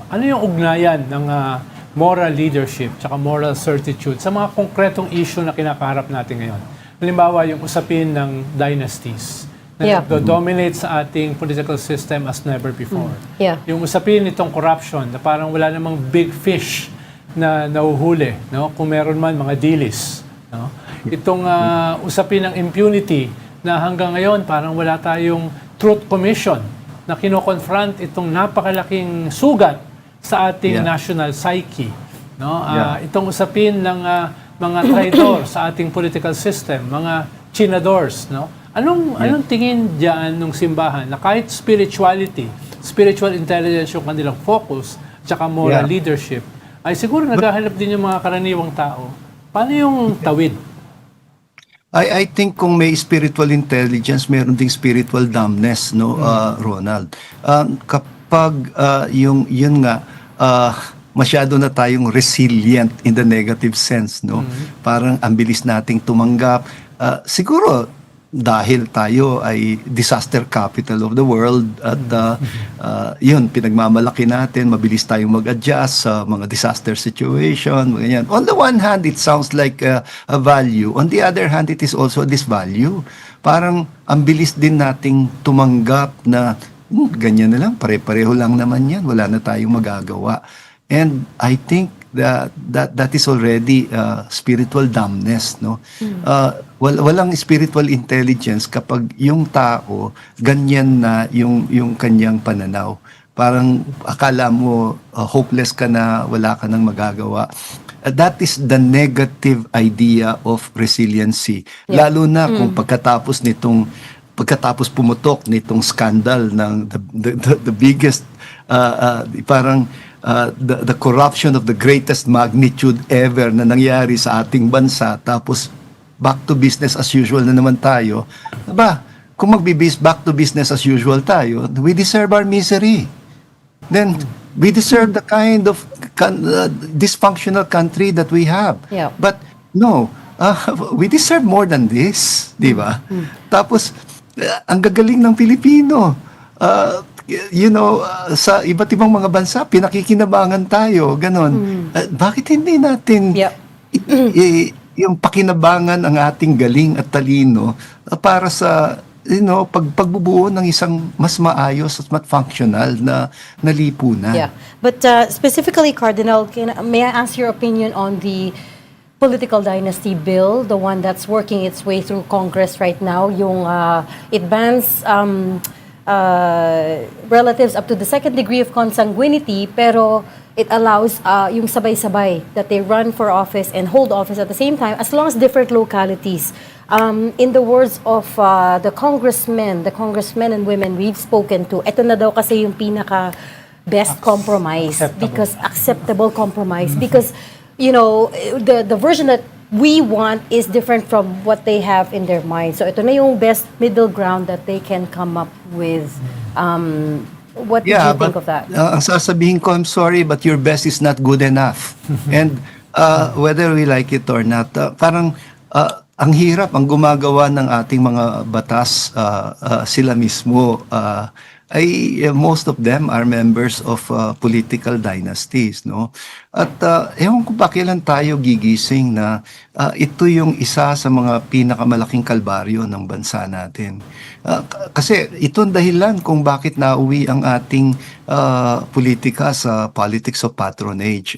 ano yung ugnayan ng moral leadership tsaka moral certitude sa mga konkretong issue na kinakaharap natin ngayon? Halimbawa, yung usapin ng dynasties na dominate sa ating political system as never before. Yung usapin nitong corruption na parang wala namang big fish na nahuhuli, no? Kung meron man mga dilis. No? Itong usapin ng impunity na hanggang ngayon parang wala tayong truth commission na kino-confront itong napakalaking sugat sa ating national psyche. No? Itong usapin ng mga traidor sa ating political system, mga chinadors. No? Anong tingin diyan ng simbahan na kahit spirituality, spiritual intelligence yung kanilang focus, tsaka moral leadership, ay siguro naghahanap din yung mga karaniwang tao. Paano yung tawid? I think kung may spiritual intelligence, meron ding spiritual dumbness, no, Ronald. Kapag yun nga, masyado na tayong resilient in the negative sense, no? Parang ang bilis nating tumanggap. Siguro dahil tayo ay disaster capital of the world at yun, pinagmamalaki natin, mabilis tayong mag-adjust sa mga disaster situation, ganyan. On the one hand, it sounds like a value. On the other hand, it is also a disvalue. Parang ang bilis din nating tumanggap na ganyan na lang, pare-pareho lang naman yan, wala na tayong magagawa. And I think that is already spiritual dumbness, no? Walang spiritual intelligence kapag yung tao ganyan na yung kanyang pananaw. Parang akala mo hopeless ka na, wala ka nang magagawa. That is the negative idea of resiliency. Lalo na kung pagkatapos pumutok nitong scandal ng the biggest parang the corruption of the greatest magnitude ever na nangyari sa ating bansa, tapos back to business as usual na naman tayo. Kung back to business as usual tayo, we deserve our misery. Then we deserve the kind of dysfunctional country that we have. But no, we deserve more than this, di ba? Tapos ang gagaling ng Pilipino. Sa iba't ibang mga bansa, pinakikinabangan tayo, ganon. Bakit hindi natin yung pakinabangan ang ating galing at talino para sa pagbubuo ng isang mas maayos at mas functional na lipunan? But specifically, Cardinal, may I ask your opinion on the political dynasty bill, the one that's working its way through Congress right now? It bans relatives up to the second degree of consanguinity, pero it allows yung sabay-sabay that they run for office and hold office at the same time, as long as different localities. In the words of the congressmen and women we've spoken to, ito na daw kasi yung pinaka-best compromise. Acceptable compromise. Because, the version that we want is different from what they have in their mind. So ito na yung best middle ground that they can come up with. What did you think of that? Ang sasabihin ko, I'm sorry, but your best is not good enough. And whether we like it or not, parang ang hirap, ang gumagawa ng ating mga batas, sila mismo, most of them are members of political dynasties, no? At ewan ko ba kailan tayo gigising na ito yung isa sa mga pinakamalaking kalbaryo ng bansa natin. Kasi ito ang dahilan kung bakit nauwi ang ating politika sa politics of patronage.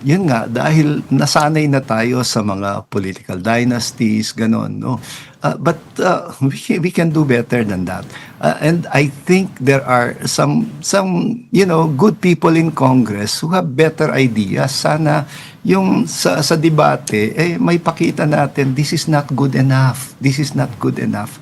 Yun nga, dahil nasanay na tayo sa mga political dynasties, ganon, no? But we can do better than that. And I think there are some good people in Congress who have better ideas. Sana yung sa debate, may pakita natin, this is not good enough. This is not good enough.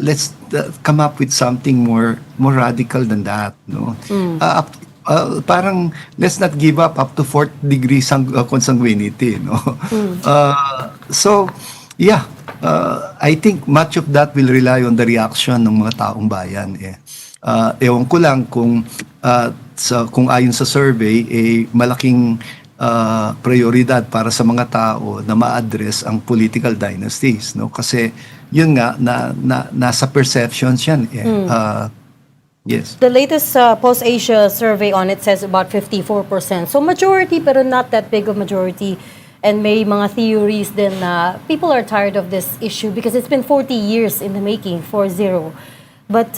Let's come up with something more radical than that, no? Parang let's not give up to 4th degree consanguinity, no? So yeah, I think much of that will rely on the reaction ng mga taong bayan. Ewan ko lang kung ayon sa survey, malaking prioridad para sa mga tao na ma-address ang political dynasties, no? Kasi yun nga, nasa perceptions yan. Yes. The latest Post-Asia survey on it says about 54%. So majority, pero not that big of majority. And may mga theories din na people are tired of this issue because it's been 40 years in the making, 40. But,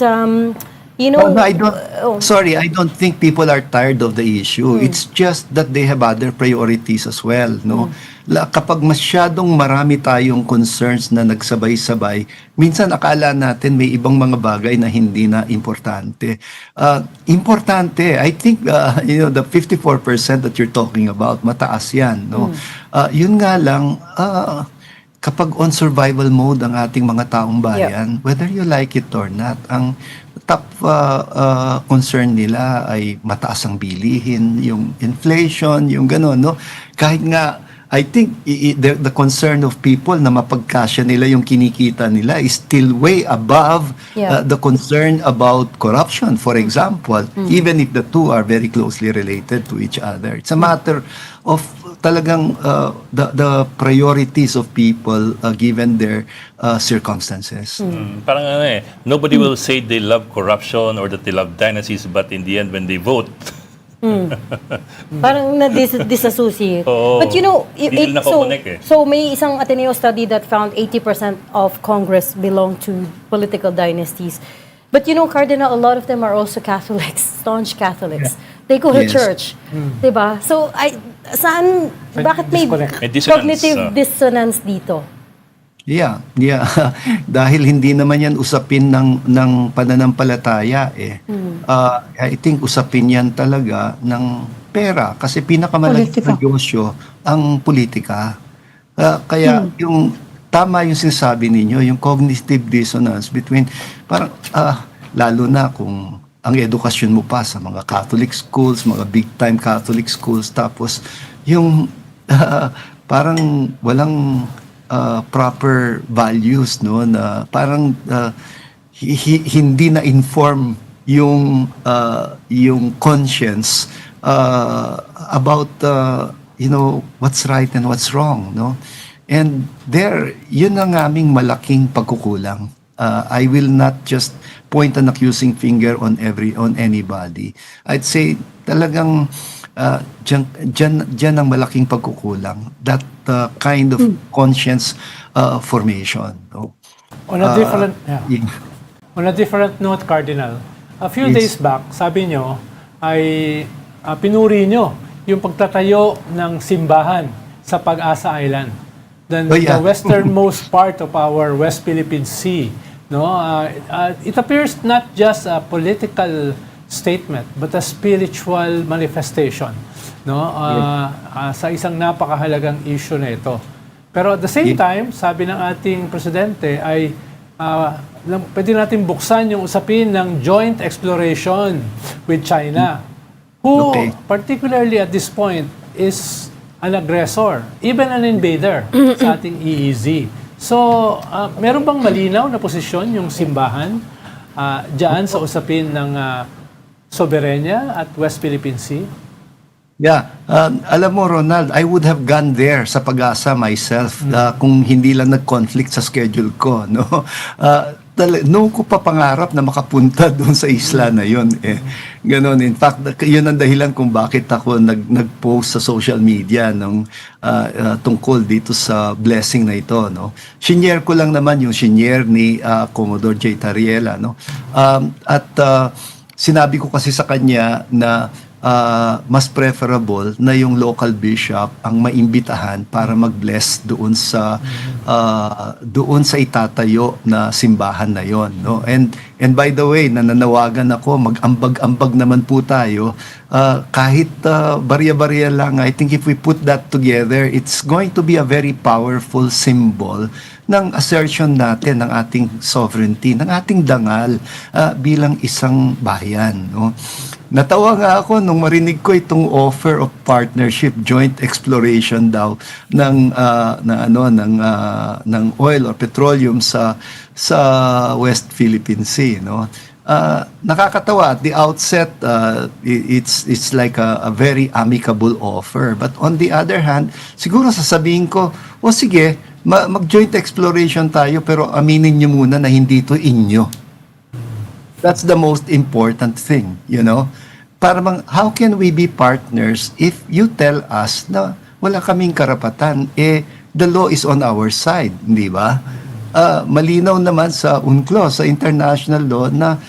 you know... No, I don't, sorry, I don't think people are tired of the issue. It's just that they have other priorities as well, no? Kapag masyadong marami tayong concerns na nagsabay-sabay, minsan akala natin may ibang mga bagay na hindi na importante. Importante, I think, the 54% that you're talking about, mataas yan, no? Yun nga lang, kapag on survival mode ang ating mga taong bayan, whether you like it or not, ang top concern nila ay mataas ang bilihin, yung inflation, yung gano'n, no? Kahit nga, I think the concern of people na mapagkasya nila yung kinikita nila is still way above the concern about corruption, for example, even if the two are very closely related to each other. It's a matter of talagang the priorities of people given their circumstances. Parang nobody will say they love corruption or that they love dynasties, but in the end, when they vote, Parang na-disassociate. Oo. But you know, Hindi nila nakokonek eh. so may isang Ateneo study that found 80% of Congress belong to political dynasties. But you know, Cardinal, a lot of them are also Catholics, staunch Catholics. They go to Yes. church. Diba? So, bakit may Disconnect. May dissonance, cognitive dissonance dito? Yeah. Dahil hindi naman yan usapin ng pananampalataya eh. I think usapin yan talaga ng pera kasi pinakamalaking negosyo ang politika. Kaya yung tama yung sinasabi ninyo, yung cognitive dissonance between parang lalo na kung ang edukasyon mo pa sa mga Catholic schools, mga big time Catholic schools, tapos yung parang walang proper values, no, na parang hindi na inform yung conscience about what's right and what's wrong, no. And yun ang aming malaking pagkukulang. I will not just point an accusing finger on anybody. I'd say talagang dyan ang malaking pagkukulang, that kind of conscience formation, no? On a different note, Cardinal, a few days back, sabi nyo, ay pinuri nyo yung pagtatayo ng simbahan sa Pag-asa Island. The westernmost part of our West Philippine Sea. No, it appears not just a political statement but a spiritual manifestation, no, sa isang napakahalagang issue na ito. Pero at the same time, sabi ng ating presidente ay pwede natin buksan yung usapin ng joint exploration with China, who particularly at this point is an aggressor, even an invader sa ating EEZ. So, meron bang malinaw na posisyon yung simbahan dyan sa usapin ng soberenya at West Philippine Sea? Yeah. Alam mo, Ronald, I would have gone there sa Pag-asa myself kung hindi lang nag-conflict sa schedule ko, no? Noong ko pa pangarap na makapunta doon sa isla na yon eh. Ganon. In fact, yun ang dahilan kung bakit ako nag-post sa social media tungkol dito sa blessing na ito, no. Shinare ko lang naman yung shinare ni Commodore J. Tariela, no. Sinabi ko kasi sa kanya na mas preferable na yung local bishop ang maimbitahan para mag-bless doon sa itatayo na simbahan na yon, no. And by the way, nananawagan ako, mag-ambag-ambag naman po tayo, kahit barya-barya lang. I think if we put that together, it's going to be a very powerful symbol ng assertion natin ng ating sovereignty, ng ating dangal bilang isang bayan, no. Natawa nga ako nung marinig ko itong offer of partnership, joint exploration daw ng oil or petroleum sa West Philippine Sea, no. Nakakatawa at the outset, it's like a very amicable offer, but on the other hand, siguro sasabihin ko, sige, mag-joint exploration tayo pero aminin niyo muna na hindi ito inyo. That's the most important thing, you know. Para how can we be partners if you tell us na wala kaming karapatan? The law is on our side, di ba? Malinaw naman sa UNCLOS, sa international law, na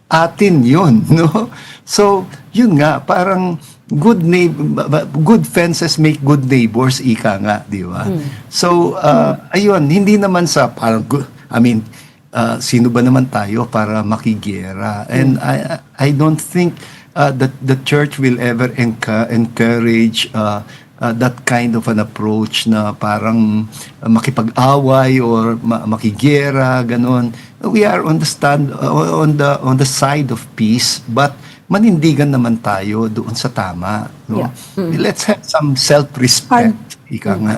atin yun, no? So, yun nga, parang good fences make good neighbors, ika nga, di ba? So, ayun, hindi naman sa parang, sino ba naman tayo para makigera? And I don't think that the church will ever encourage that kind of an approach na parang makipag-away or makigera, ganon. We are on the side of peace, but manindigan naman tayo doon sa tama. No? Yeah. Let's have some self-respect. Ika nga.